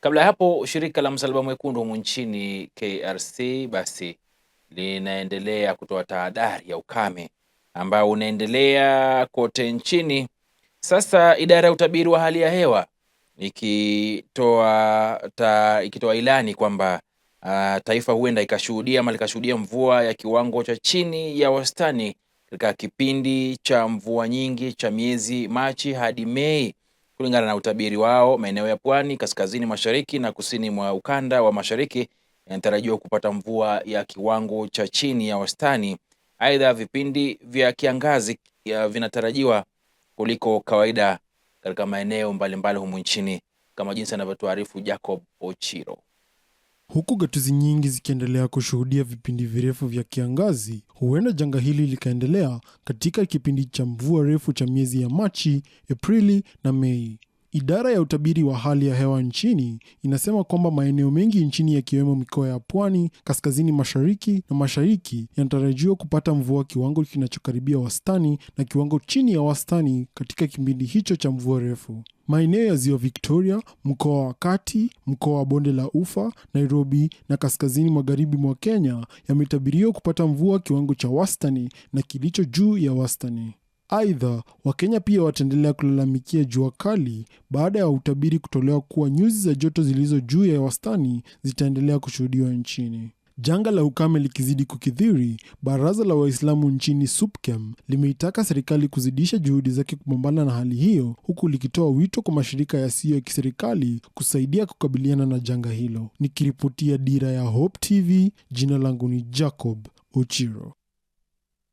Kabla ya hapo, shirika la Msalaba Mwekundu humu nchini KRC basi linaendelea kutoa tahadhari ya ukame ambao unaendelea kote nchini. Sasa idara ya utabiri wa hali ya hewa ikitoa ilani kwamba taifa huenda ikashuhudia ama likashuhudia mvua ya kiwango cha chini ya wastani katika kipindi cha mvua nyingi cha miezi Machi hadi Mei. Kulingana na utabiri wao, maeneo ya pwani, kaskazini mashariki na kusini mwa ukanda wa mashariki yanatarajiwa kupata mvua ya kiwango cha chini ya wastani. Aidha, vipindi vya kiangazi vinatarajiwa kuliko kawaida katika maeneo mbalimbali humu nchini, kama jinsi anavyotuarifu Jacob Ochiro. Huku gatuzi nyingi zikiendelea kushuhudia vipindi virefu vya kiangazi, huenda janga hili likaendelea katika kipindi cha mvua refu cha miezi ya Machi, Aprili na Mei. Idara ya utabiri wa hali ya hewa nchini inasema kwamba maeneo mengi nchini yakiwemo mikoa ya pwani, kaskazini mashariki na mashariki yanatarajiwa kupata mvua kiwango kinachokaribia wastani na kiwango chini ya wastani katika kipindi hicho cha mvua refu. Maeneo ya Ziwa Victoria, mkoa wa Kati, mkoa wa Bonde la Ufa, Nairobi na kaskazini magharibi mwa Kenya yametabiriwa kupata mvua kiwango cha wastani na kilicho juu ya wastani. Aidha, Wakenya pia wataendelea kulalamikia jua kali baada ya utabiri kutolewa kuwa nyuzi za joto zilizo juu ya wastani zitaendelea kushuhudiwa nchini. Janga la ukame likizidi kukithiri, Baraza la Waislamu nchini SUPKEM limeitaka serikali kuzidisha juhudi zake kupambana na hali hiyo, huku likitoa wito kwa mashirika yasiyo ya kiserikali kusaidia kukabiliana na janga hilo. Nikiripotia Dira ya Hope TV, jina langu ni Jacob Ochiro.